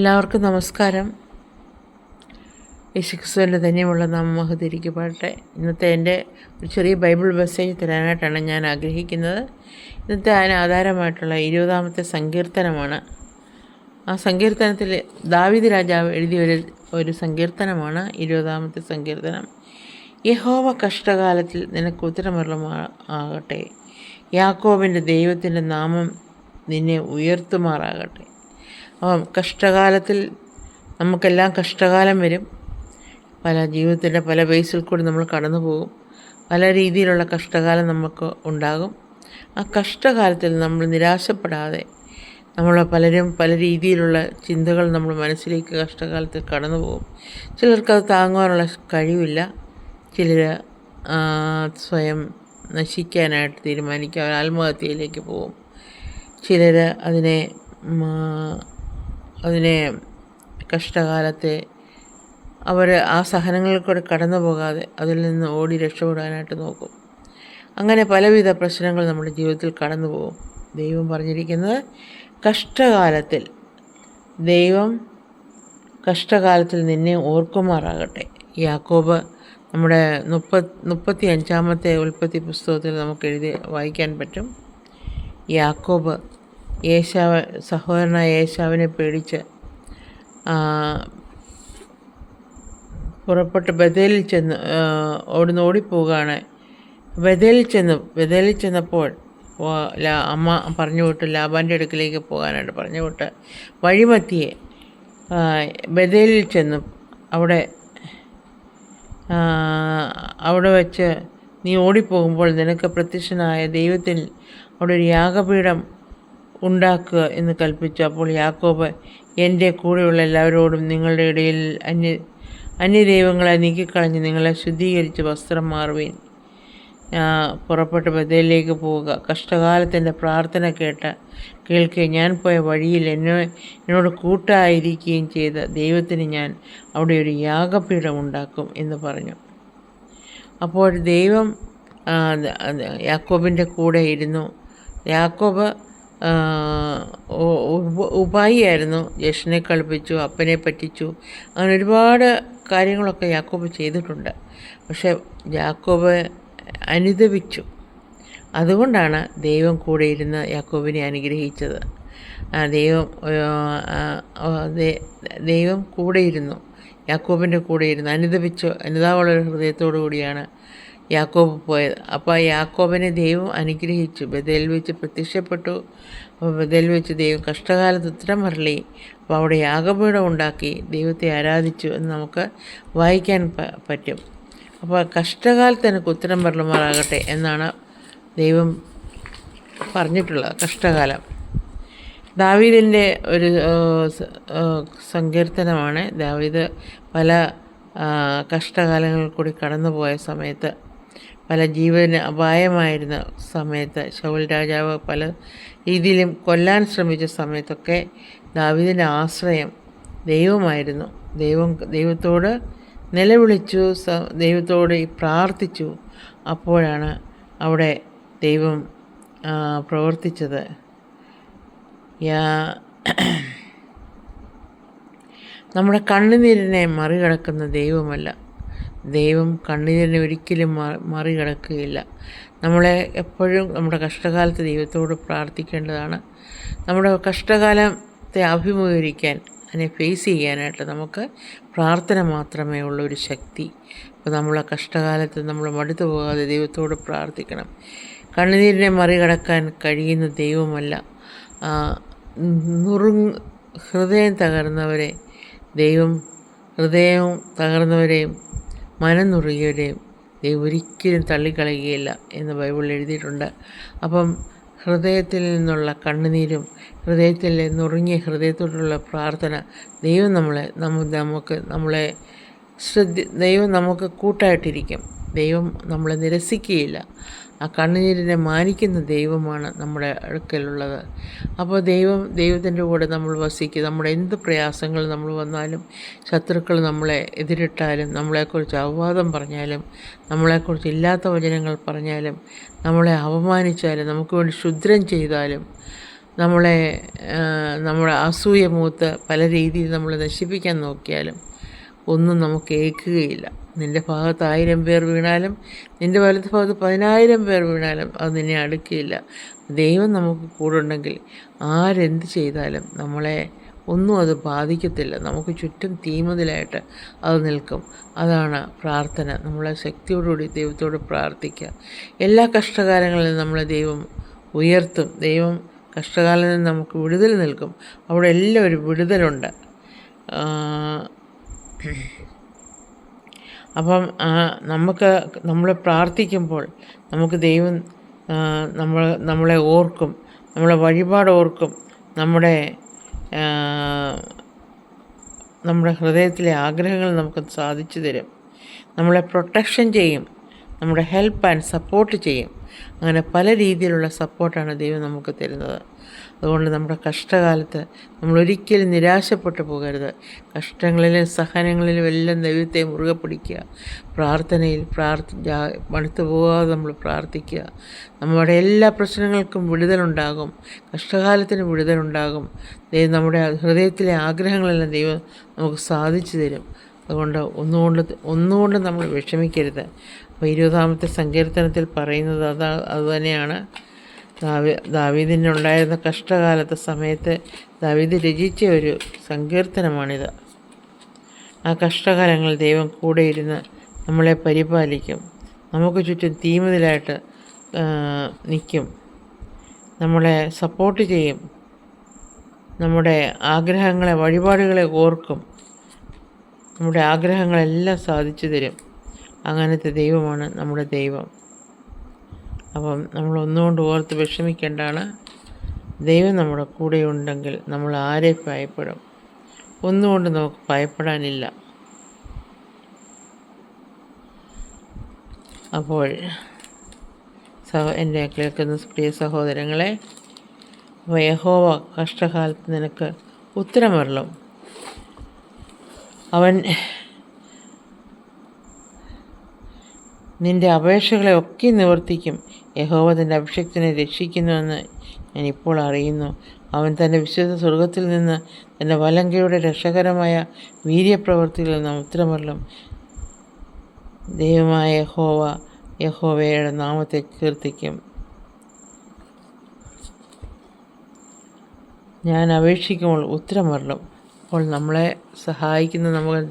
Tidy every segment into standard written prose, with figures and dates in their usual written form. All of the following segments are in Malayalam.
എല്ലാവർക്കും നമസ്കാരം. യേശുക്രിസ്തുവിൻ്റെ ധന്യമുള്ള നാമം മഹത്വരിക്കപ്പെടട്ടെ. ഇന്നത്തെ എൻ്റെ ഒരു ചെറിയ ബൈബിൾ മെസ്സേജ് തരാനായിട്ടാണ് ഞാൻ ആഗ്രഹിക്കുന്നത്. ഇന്നത്തെ അതിന് ആധാരമായിട്ടുള്ള 20-ാമത്തെ സങ്കീർത്തനമാണ്. ആ സങ്കീർത്തനത്തിൽ ദാവീദ് രാജാവ് എഴുതിയ ഒരു സങ്കീർത്തനമാണ് 20-ാമത്തെ സങ്കീർത്തനം. യഹോവ കഷ്ടകാലത്തിൽ നിനക്ക് ഉത്തരമരുളുമാറാകട്ടെ. യാക്കോബിൻ്റെ ദൈവത്തിൻ്റെ നാമം നിന്നെ ഉയർത്തുമാറാകട്ടെ. അപ്പം കഷ്ടകാലത്തിൽ നമുക്കെല്ലാം കഷ്ടകാലം വരും. ജീവിതത്തിൻ്റെ പല ബേസിൽ കൂടി നമ്മൾ കടന്നു പോകും. പല രീതിയിലുള്ള കഷ്ടകാലം നമുക്ക് ഉണ്ടാകും. ആ കഷ്ടകാലത്തിൽ നമ്മൾ നിരാശപ്പെടാതെ, പലരും പല രീതിയിലുള്ള ചിന്തകൾ നമ്മുടെ മനസ്സിലേക്ക് കഷ്ടകാലത്തിൽ കടന്നു പോകും. ചിലർക്കത് താങ്ങുവാനുള്ള കഴിവില്ല. ചിലർ സ്വയം നശിക്കാനായിട്ട് തീരുമാനിക്കുക, ആത്മഹത്യയിലേക്ക് പോകും. ചിലർ അതിനെ കഷ്ടകാലത്തെ ആ സഹനങ്ങളിൽ കൂടെ കടന്നു പോകാതെ അതിൽ നിന്ന് ഓടി രക്ഷപ്പെടാനായിട്ട് നോക്കും. അങ്ങനെ പലവിധ പ്രശ്നങ്ങൾ നമ്മുടെ ജീവിതത്തിൽ കടന്നു പോകും. ദൈവം പറഞ്ഞിരിക്കുന്നത് കഷ്ടകാലത്തിൽ നിന്നെ ഓർക്കുമാറാകട്ടെ. യാക്കോബ് നമ്മുടെ 35-ാമത്തെ ഉൽപ്പത്തി പുസ്തകത്തിൽ നമുക്ക് വായിക്കാൻ പറ്റും. യാക്കോബ് സഹോദരനായ ഏശാവിനെ പേടിച്ച് പുറപ്പെട്ട് ബഥേലിൽ ചെന്ന് ഓടിപ്പോവുകയാണ്. ബഥേലിൽ ചെന്നപ്പോൾ അമ്മ പറഞ്ഞു വിട്ട് ലാബാൻ്റെ അടുക്കിലേക്ക് പോകാനായിട്ട് പറഞ്ഞു വിട്ട് വഴിമധ്യേ ബഥേലിൽ ചെന്നു. അവിടെ വെച്ച് നീ ഓടിപ്പോകുമ്പോൾ നിനക്ക് പ്രത്യക്ഷനായ ദൈവത്തിൽ അവിടെ ഒരു യാഗപീഠം ഉണ്ടാക്കുക എന്ന് കൽപ്പിച്ചു. അപ്പോൾ യാക്കോബ് എൻ്റെ കൂടെയുള്ള എല്ലാവരോടും നിങ്ങളുടെ ഇടയിൽ അന്യദൈവങ്ങളെ നീക്കിക്കളഞ്ഞ് നിങ്ങളെ ശുദ്ധീകരിച്ച് വസ്ത്രം മാറുവീൻ, പുറപ്പെട്ട് ബഥേലിലേക്ക് പോവുക. കഷ്ടകാലത്തിൻ്റെ പ്രാർത്ഥന കേൾക്കുകയും ഞാൻ പോയ വഴിയിൽ എന്നോട് കൂട്ടായിരിക്കുകയും ചെയ്ത ദൈവത്തിന് ഞാൻ അവിടെ ഒരു യാഗപീഠം ഉണ്ടാക്കും എന്ന് പറഞ്ഞു. അപ്പോൾ ദൈവം യാക്കോബിൻ്റെ കൂടെ ഇരുന്നു. യാക്കോബ് ഉപായിയായിരുന്നു. ജ്യേഷ്ഠനെ കളിപ്പിച്ചു, അപ്പനെ പറ്റിച്ചു, അങ്ങനെ ഒരുപാട് കാര്യങ്ങളൊക്കെ യാക്കോബ് ചെയ്തിട്ടുണ്ട്. പക്ഷെ യാക്കോബ് അനുദപിച്ചു. അതുകൊണ്ടാണ് ദൈവം കൂടെ ഇരുന്ന് യാക്കോബിനെ അനുഗ്രഹിച്ചത്. ദൈവം കൂടെ ഇരുന്നു, യാക്കോബിൻ്റെ കൂടെ ഇരുന്ന് അനുതാവുള്ള ഹൃദയത്തോടു കൂടിയാണ് യാക്കോബ് പോയത്. അപ്പോൾ യാക്കോബിനെ ദൈവം അനുഗ്രഹിച്ചു. ബഥേലിൽ വെച്ച് പ്രത്യക്ഷപ്പെട്ടു. അപ്പോൾ ബഥേലിൽ വെച്ച് ദൈവം കഷ്ടകാലത്ത് ഉത്തരം അരുളി. അപ്പോൾ അവിടെ യാഗപീഠം ഉണ്ടാക്കി ദൈവത്തെ ആരാധിച്ചു എന്ന് നമുക്ക് വായിക്കാൻ പറ്റും. അപ്പോൾ കഷ്ടകാലത്ത് എനിക്ക് ഉത്തരം അരുളുമാറാകട്ടെ എന്നാണ് ദൈവം പറഞ്ഞിട്ടുള്ളത്. കഷ്ടകാലം ദാവീദിൻ്റെ ഒരു സങ്കീർത്തനമാണ്. ദാവീദ് പല കഷ്ടകാലങ്ങളിൽ കൂടി കടന്നുപോയ സമയത്ത്, പല ജീവന് അപായമായിരുന്ന സമയത്ത്, ശൗൽ രാജാവ് പല രീതിയിലും കൊല്ലാൻ ശ്രമിച്ച സമയത്തൊക്കെ ദാവീദിൻ്റെ ആശ്രയം ദൈവമായിരുന്നു. ദൈവത്തോട് നിലവിളിച്ചു, ദൈവത്തോട് പ്രാർത്ഥിച്ചു. അപ്പോഴാണ് അവിടെ ദൈവം പ്രവർത്തിച്ചത്. നമ്മുടെ കണ്ണുനീരിനെ മറികടക്കുന്ന ദൈവമല്ല. ദൈവം കണ്ണുനീരിനെ ഒരിക്കലും മറികടക്കുകയില്ല. നമ്മളെ എപ്പോഴും നമ്മുടെ കഷ്ടകാലത്ത് ദൈവത്തോട് പ്രാർത്ഥിക്കേണ്ടതാണ്. നമ്മുടെ കഷ്ടകാലത്തെ അഭിമുഖീകരിക്കാൻ, അതിനെ ഫേസ് ചെയ്യാനായിട്ട് നമുക്ക് പ്രാർത്ഥന മാത്രമേ ഉള്ളൂ ഒരു ശക്തി. അപ്പോൾ നമ്മളെ കഷ്ടകാലത്ത് നമ്മൾ മടുത്തു പോകാതെ ദൈവത്തോട് പ്രാർത്ഥിക്കണം. കണ്ണുനീരിനെ മറികടക്കാൻ കഴിയുന്ന ദൈവമല്ല. ഹൃദയം തകർന്നവരെ ഹൃദയവും തകർന്നവരെയും മനം നുറുകിയവരെയും ദൈവം ഒരിക്കലും തള്ളിക്കളയുകയില്ല എന്ന് ബൈബിളിൽ എഴുതിയിട്ടുണ്ട്. അപ്പം ഹൃദയത്തിൽ നിന്നുള്ള കണ്ണുനീരും നുറുങ്ങിയ ഹൃദയത്തോടുള്ള പ്രാർത്ഥന ദൈവം ദൈവം നമുക്ക് കൂട്ടായിട്ടിരിക്കും. ദൈവം നമ്മളെ നിരസിക്കുകയില്ല. ആ കണ്ണുനീരിനെ മാനിക്കുന്ന ദൈവമാണ് നമ്മുടെ അടുക്കലുള്ളത്. അപ്പോൾ ദൈവത്തിൻ്റെ കൂടെ നമ്മൾ വസിക്കുക. നമ്മുടെ എന്ത് പ്രയാസങ്ങൾ നമ്മൾ വന്നാലും, ശത്രുക്കൾ നമ്മളെ എതിരിട്ടാലും, നമ്മളെക്കുറിച്ച് അപവാദം പറഞ്ഞാലും, നമ്മളെക്കുറിച്ച് ഇല്ലാത്ത വചനങ്ങൾ പറഞ്ഞാലും, നമ്മളെ അപമാനിച്ചാലും, നമുക്ക് വേണ്ടി ക്ഷുദ്രം ചെയ്താലും, നമ്മളെ നമ്മുടെ അസൂയ മൂത്ത് പല രീതിയിൽ നമ്മൾ നശിപ്പിക്കാൻ നോക്കിയാലും ഒന്നും നമുക്ക് ഏൽക്കുകയില്ല. നിൻ്റെ ഭാഗത്ത് 1000 പേർ വീണാലും നിൻ്റെ വലത്ത് ഭാഗത്ത് 10,000 പേർ വീണാലും അത് നിന്നെ അടുക്കില്ല. ദൈവം നമുക്ക് കൂടുണ്ടെങ്കിൽ ആരെന്ത് ചെയ്താലും നമ്മളെ ഒന്നും അത് ബാധിക്കത്തില്ല. നമുക്ക് ചുറ്റും തീമതിലായിട്ട് അത് നിൽക്കും. അതാണ് പ്രാർത്ഥന. നമ്മളെ ശക്തിയോടുകൂടി ദൈവത്തോട് പ്രാർത്ഥിക്കുക. എല്ലാ കഷ്ടകാലങ്ങളിലും നമ്മളെ ദൈവം ഉയർത്തും. ദൈവം കഷ്ടകാലത്തിൽ നിന്ന് നമുക്ക് വിടുതൽ നൽകും. അവിടെ എല്ലാം ഒരു വിടുതലുണ്ട്. അപ്പം നമ്മൾ പ്രാർത്ഥിക്കുമ്പോൾ നമുക്ക് ദൈവം നമ്മളെ ഓർക്കും, നമ്മളെ വഴിപാട് ഓർക്കും, നമ്മുടെ ഹൃദയത്തിലെ ആഗ്രഹങ്ങൾ നമുക്ക് സാധിച്ചു തരും, നമ്മളെ പ്രൊട്ടക്ഷൻ ചെയ്യും, നമ്മുടെ ഹെൽപ്പ് ആൻഡ് സപ്പോർട്ട് ചെയ്യും. അങ്ങനെ പല രീതിയിലുള്ള സപ്പോർട്ടാണ് ദൈവം നമുക്ക് തരുന്നത്. അതുകൊണ്ട് നമ്മുടെ കഷ്ടകാലത്ത് നമ്മളൊരിക്കലും നിരാശപ്പെട്ടു പോകരുത്. കഷ്ടങ്ങളിലും സഹനങ്ങളിലും എല്ലാം ദൈവത്തെ മുറുകെ പിടിക്കുക. പ്രാർത്ഥനയിൽ മടുത്തു പോകാതെ നമ്മൾ പ്രാർത്ഥിക്കുക. നമ്മുടെ എല്ലാ പ്രശ്നങ്ങൾക്കും വിടുതലുണ്ടാകും. കഷ്ടകാലത്തിന് വിടുതലുണ്ടാകും. ദൈവം നമ്മുടെ ഹൃദയത്തിലെ ആഗ്രഹങ്ങളെല്ലാം ദൈവം നമുക്ക് സാധിച്ചു തരും. അതുകൊണ്ട് ഒന്നുകൊണ്ട് നമ്മൾ വിഷമിക്കരുത്. അപ്പോൾ 20-ാമത്തെ സങ്കീർത്തനത്തിൽ പറയുന്നത് അതുതന്നെയാണ്. ദാവീദിനുണ്ടായിരുന്ന കഷ്ടകാലത്തെ സമയത്ത് ദാവീദ് രചിച്ച ഒരു സങ്കീർത്തനമാണിത്. ആ കഷ്ടകാലങ്ങളിൽ ദൈവം കൂടെ ഇരുന്ന് നമ്മളെ പരിപാലിക്കും. നമുക്ക് ചുറ്റും തീമതിലായിട്ട് നിൽക്കും, നമ്മളെ സപ്പോർട്ട് ചെയ്യും, നമ്മുടെ ആഗ്രഹങ്ങളെ വഴിപാടുകളെ ഓർക്കും, നമ്മുടെ ആഗ്രഹങ്ങളെല്ലാം സാധിച്ചു തരും. അങ്ങനത്തെ ദൈവമാണ് നമ്മുടെ ദൈവം. അപ്പം നമ്മളൊന്നുകൊണ്ട് ഓർത്ത് വിഷമിക്കേണ്ടാണ്. ദൈവം നമ്മുടെ കൂടെ ഉണ്ടെങ്കിൽ നമ്മൾ ആരെ ഭയപ്പെടും? ഒന്നുകൊണ്ട് നമുക്ക് ഭയപ്പെടാനില്ല. അപ്പോൾ എൻ്റെ കേൾക്കുന്ന പ്രിയ സഹോദരങ്ങളെ, യഹോവ കഷ്ടകാലത്ത് നിനക്ക് ഉത്തരമരുളും. അവൻ നിൻ്റെ അപേക്ഷകളെ ഒക്കെ നിവർത്തിക്കും. യഹോവ തൻ്റെ അഭിഷിക്തനെ രക്ഷിക്കുന്നുവെന്ന് ഞാൻ ഇപ്പോൾ അറിയുന്നു. അവൻ തൻ്റെ വിശുദ്ധ സ്വർഗത്തിൽ നിന്ന് തൻ്റെ വലങ്കയുടെ രക്ഷകരമായ വീര്യപ്രവൃത്തികളിൽ നിന്ന് ഉത്തരമരുളും. ദൈവമായ യഹോവയുടെ നാമത്തെ കീർത്തിക്കും. ഞാൻ അപേക്ഷിക്കുമ്പോൾ ഉത്തരമരുളും. അപ്പോൾ നമ്മളെ സഹായിക്കുന്ന നമ്മുടെ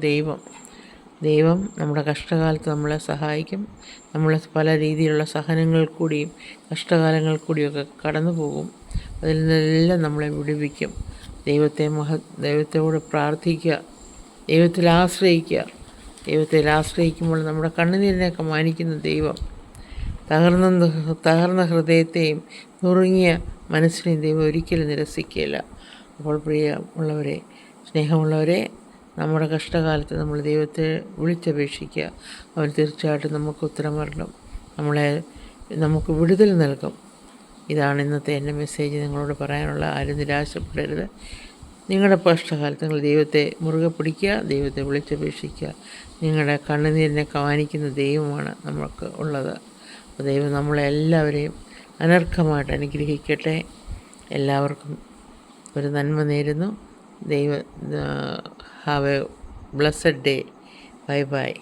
ദൈവം നമ്മുടെ കഷ്ടകാലത്ത് നമ്മളെ സഹായിക്കും. നമ്മൾ പല രീതിയിലുള്ള സഹനങ്ങൾ കൂടിയും കഷ്ടകാലങ്ങൾ കൂടിയൊക്കെ കടന്നു പോകും. അതിൽ നിന്നെല്ലാം നമ്മളെ വിടുവിക്കും. ദൈവത്തോട് പ്രാർത്ഥിക്കുക, ദൈവത്തിൽ ആശ്രയിക്കുമ്പോൾ നമ്മുടെ കണ്ണുനീരിനെയൊക്കെ മാനിക്കുന്ന ദൈവം തകർന്ന ഹൃദയത്തെയും നുറുങ്ങിയ മനസ്സിനെയും ദൈവം ഒരിക്കലും നിരസിക്കുകയില്ല. അപ്പോൾ പ്രിയമുള്ളവരെ, സ്നേഹമുള്ളവരെ, നമ്മുടെ കഷ്ടകാലത്ത് നമ്മൾ ദൈവത്തെ വിളിച്ചപേക്ഷിക്കുക. അവൻ തീർച്ചയായിട്ടും നമുക്ക് ഉത്തരമരുളും, നമുക്ക് വിടുതൽ നൽകും. ഇതാണ് ഇന്നത്തെ എൻ്റെ മെസ്സേജ് നിങ്ങളോട് പറയാനുള്ള. ആരും നിരാശപ്പെടരുത്. നിങ്ങളുടെ കഷ്ടകാലത്ത് നിങ്ങൾ ദൈവത്തെ മുറുകെ പിടിക്കുക, ദൈവത്തെ വിളിച്ചപേക്ഷിക്കുക. നിങ്ങളുടെ കണ്ണുനീരിനെ കാണിക്കുന്ന ദൈവമാണ് നമുക്ക് ഉള്ളത്. അപ്പോൾ ദൈവം നമ്മളെല്ലാവരെയും അനർഘമായിട്ട് അനുഗ്രഹിക്കട്ടെ. എല്ലാവർക്കും ഒരു നന്മ നേരുന്നു. Have a blessed day. Bye bye.